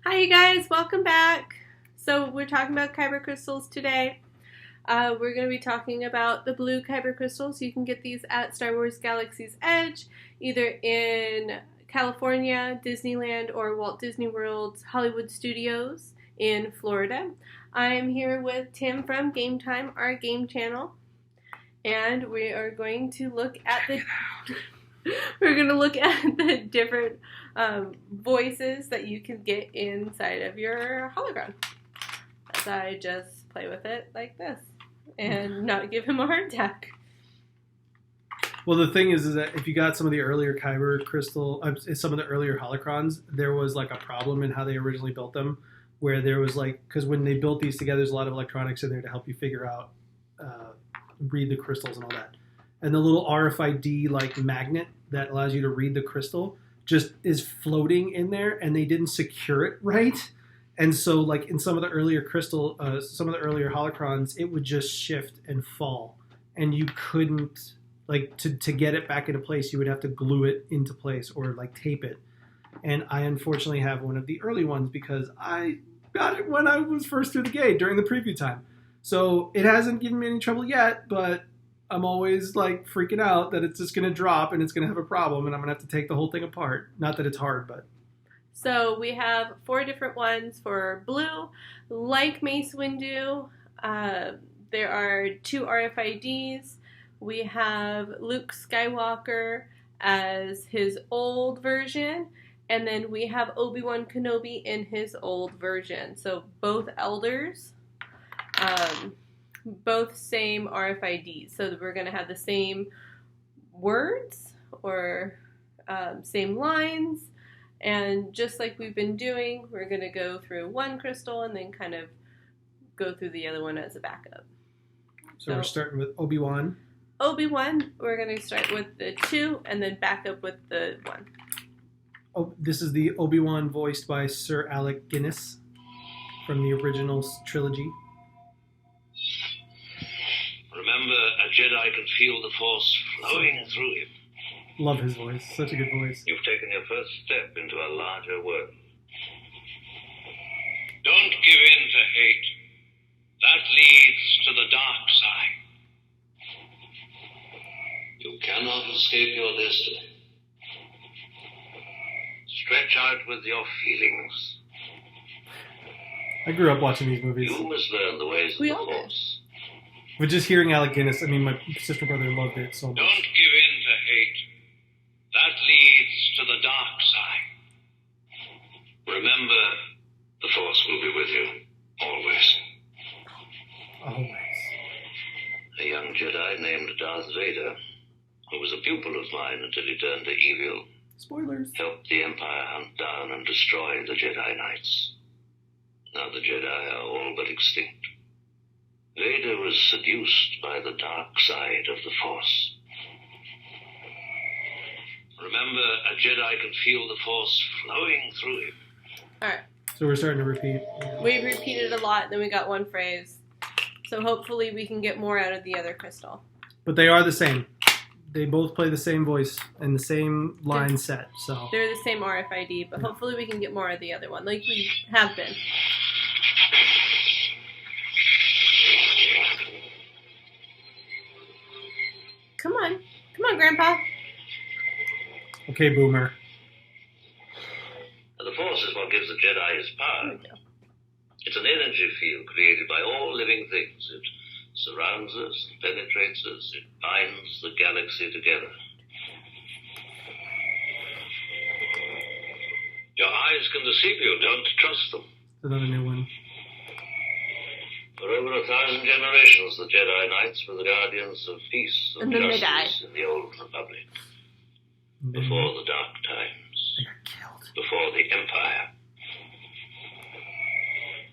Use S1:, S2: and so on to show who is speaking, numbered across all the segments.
S1: Hi, you guys. Welcome back. So we're talking about Kyber crystals today. We're going to be talking about the blue Kyber crystals. You can get these at Star Wars Galaxy's Edge, either in California, Disneyland, or Walt Disney World's Hollywood Studios in Florida. I'm here with Tim from Game Time, our game channel, and we are going to look at the different voices that you can get inside of your Holocron. As I just play with it like this and not give him a heart attack.
S2: Well, the thing is that if you got some of the earlier Kyber crystal, some of the earlier holocrons, there was like a problem in how they originally built them, where there was because when they built these together, there's a lot of electronics in there to help you figure out, read the crystals and all that. And the little RFID magnet that allows you to read the crystal just is floating in there, and they didn't secure it right. And so, in some of the earlier some of the earlier holocrons, it would just shift and fall, and you couldn't to get it back into place. You would have to glue it into place or tape it. And I unfortunately have one of the early ones because I got it when I was first through the gate during the preview time. So it hasn't given me any trouble yet, but I'm always freaking out that it's just going to drop and it's going to have a problem and I'm going to have to take the whole thing apart. Not that it's hard, but.
S1: So we have 4 different ones for blue. Like Mace Windu, there are 2 RFIDs. We have Luke Skywalker as his old version, and then we have Obi-Wan Kenobi in his old version. So both elders, both same RFIDs. So we're going to have the same words or same lines. And just like we've been doing, we're going to go through one crystal and then kind of go through the other one as a backup.
S2: So we're starting with Obi-Wan.
S1: Obi-Wan, we're going to start with the 2 and then back up with the 1.
S2: Oh, this is the Obi-Wan voiced by Sir Alec Guinness from the original trilogy.
S3: Remember, a Jedi can feel the Force flowing through him.
S2: Love his voice. Such a good voice.
S3: You've taken your first step into a larger world. Don't give in to hate. That leads to the dark side. You cannot escape your destiny. Stretch out with your feelings.
S2: I grew up watching these movies.
S3: You must learn the ways of the Force.
S2: But just hearing Alec Guinness, my sister and brother loved it so much.
S3: Don't give in to hate. That leads to the dark side. Remember, the Force will be with you, always.
S2: Always.
S3: A young Jedi named Darth Vader, who was a pupil of mine until he turned to evil,
S2: spoilers,
S3: helped the Empire hunt down and destroy the Jedi Knights. Now the Jedi are all but extinct. Vader was seduced by the dark side of the Force. Remember, a Jedi can feel the Force flowing through him.
S1: Alright.
S2: So we're starting to repeat.
S1: We've repeated a lot, then we got one phrase. So hopefully we can get more out of the other crystal.
S2: But they are the same. They both play the same voice and the same line set. So
S1: they're the same RFID, but hopefully we can get more of the other one, like we have been. Come on, Grandpa.
S2: Okay, Boomer.
S3: The Force is what gives the Jedi his power. It's an energy field created by all living things. It surrounds us, penetrates us, it binds the galaxy together. Your eyes can deceive you, don't trust them.
S2: Another new one.
S3: For over 1,000 generations, the Jedi Knights were the guardians of peace and justice in the Old Republic. Before the Dark Times.
S2: They got killed.
S3: Before the Empire.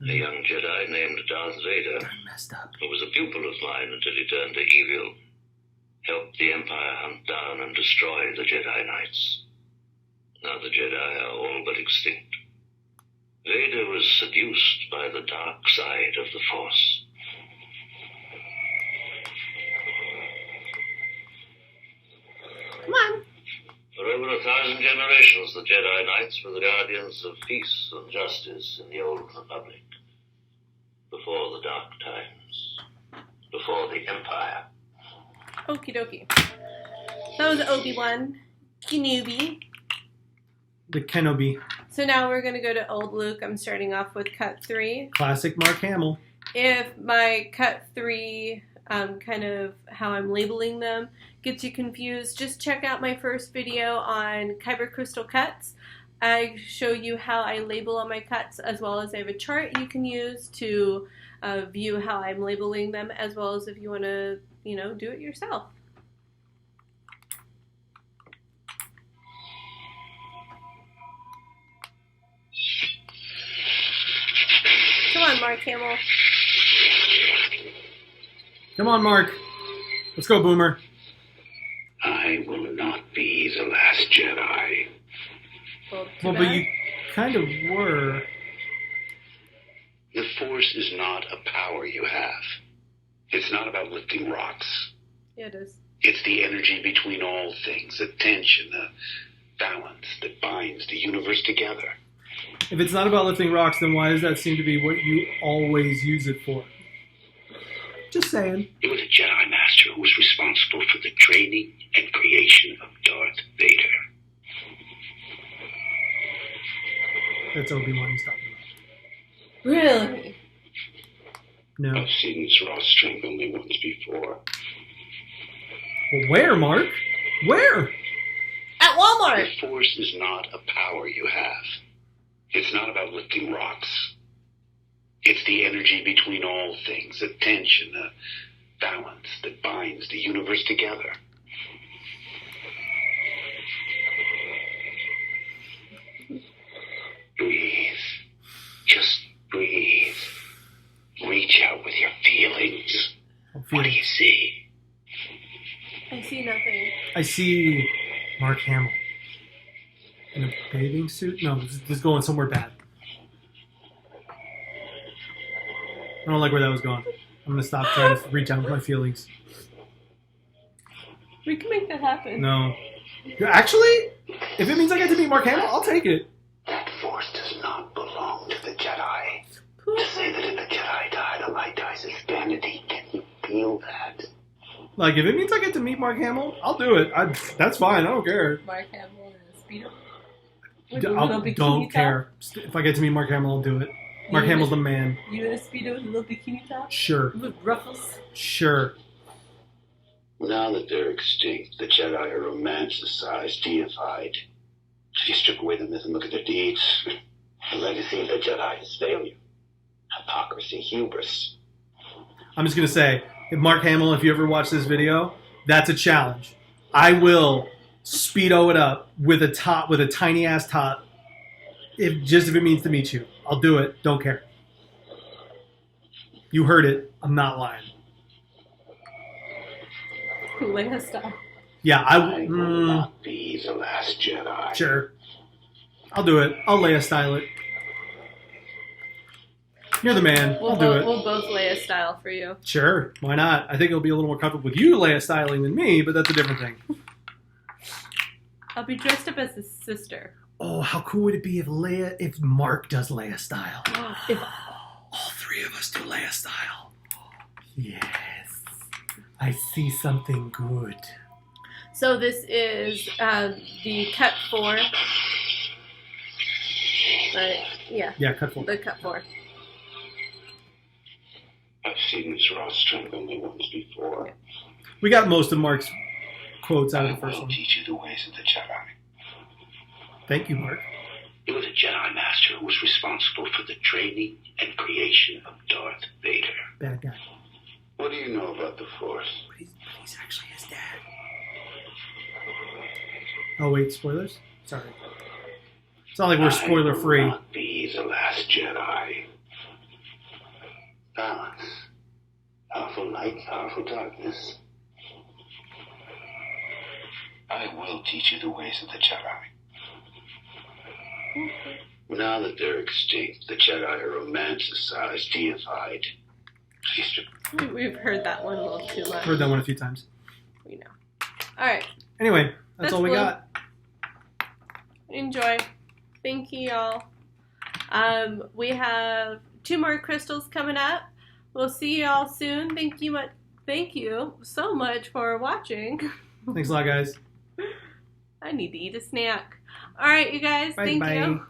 S3: A young Jedi named Darth Vader, who was a pupil of mine until he turned to evil, helped the Empire hunt down and destroy the Jedi Knights. Now the Jedi are all but extinct. Vader was seduced by the dark side of the Force.
S1: Come on.
S3: For over 1,000 generations, the Jedi Knights were the guardians of peace and justice in the Old Republic. Before the Dark Times. Before the Empire.
S1: Okie dokie. That was Obi-Wan Kenobi.
S2: The Kenobi.
S1: So now we're going to go to Old Luke. I'm starting off with cut 3.
S2: Classic Mark Hamill.
S1: If my cut 3, kind of how I'm labeling them, gets you confused, just check out my first video on Kyber crystal cuts. I show you how I label all my cuts, as well as I have a chart you can use to view how I'm labeling them, as well as if you want to, do it yourself. Come on, Mark Hamill.
S2: Come on, Mark. Let's go, Boomer.
S3: I will not be the last Jedi.
S2: Well, but you kind of were.
S3: The Force is not a power you have. It's not about lifting rocks.
S1: Yeah, it is.
S3: It's the energy between all things, the tension, the balance that binds the universe together.
S2: If it's not about lifting rocks, then why does that seem to be what you always use it for? Just saying.
S3: It was a Jedi Master who was responsible for the training and creation of Darth Vader.
S2: That's Obi-Wan he's talking about.
S1: Really?
S2: No.
S3: I've seen this raw strength only once before.
S2: Well, where, Mark? Where?
S1: At Walmart!
S3: The Force is not a power you have. It's not about lifting rocks. It's the energy between all things, the tension, the balance that binds the universe together. Breathe. Just breathe. Reach out with your feelings. What do you see?
S1: I see nothing.
S2: I see Mark Hamill. In a bathing suit? No, this is going somewhere bad. I don't like where that was going. I'm going to stop trying to reach out with my feelings.
S1: We can make that happen.
S2: No. Actually, if it means I get to meet Mark Hamill, I'll take it.
S3: That Force does not belong to the Jedi. To say that if the Jedi die, the light dies is vanity. Can you feel that?
S2: Like, if it means I get to meet Mark Hamill, I'll do it. That's fine. I don't care.
S1: Mark Hamill in a Speedo?
S2: I don't care. If I get to meet Mark Hamill, I'll do it. Mark Hamill's the man.
S1: You in a Speedo with a little bikini top?
S2: Sure.
S1: With ruffles?
S2: Sure.
S3: Now that they're extinct, the Jedi are romanticized, deified. If you strip away the myth and look at their deeds, the legacy of the Jedi is failure. Hypocrisy, hubris.
S2: I'm just going to say, if Mark Hamill, if you ever watch this video, that's a challenge. I will Speedo it up with a top, with a tiny ass top, if it means to meet you. I'll do it. Don't care. You heard it. I'm not lying.
S1: Leia style.
S2: Yeah,
S3: I will not be the last Jedi.
S2: Sure. I'll do it. I'll Leia style it. You're the man. I'll do it.
S1: We'll both Leia style for you.
S2: Sure. Why not? I think it'll be a little more comfortable with you Leia styling than me, but that's a different thing.
S1: I'll be dressed up as his sister.
S2: Oh, how cool would it be if Mark does Leia style?
S1: If
S2: all three of us do Leia style. Yes. I see something good.
S1: So this is the cut 4. Yeah.
S2: Yeah, cut 4.
S1: The cut 4.
S3: I've seen this raw strength only once before.
S2: We got most of Mark's quotes out of the first
S3: I will
S2: one.
S3: teach you the ways of the Jedi.
S2: Thank you, Mark.
S3: It was a Jedi Master who was responsible for the training and creation of Darth Vader.
S2: Bad guy.
S3: What do you know about the Force?
S2: But he's actually his dad. Oh, wait, spoilers? Sorry. It's not like we're spoiler free.
S3: I will not be the last Jedi. Balance. Powerful light, powerful darkness. I will teach you the ways of the Jedi. Now that they're extinct, the Jedi are romanticized, deified.
S1: We've heard that one a little too much.
S2: Heard that one a few times.
S1: We know. All right.
S2: Anyway, that's all we
S1: Blue.
S2: got.
S1: Enjoy. Thank you, y'all. We have 2 more crystals coming up. We'll see y'all soon. Thank you so much for watching.
S2: Thanks a lot, guys.
S1: I need to eat a snack. All right, you guys. Thank you.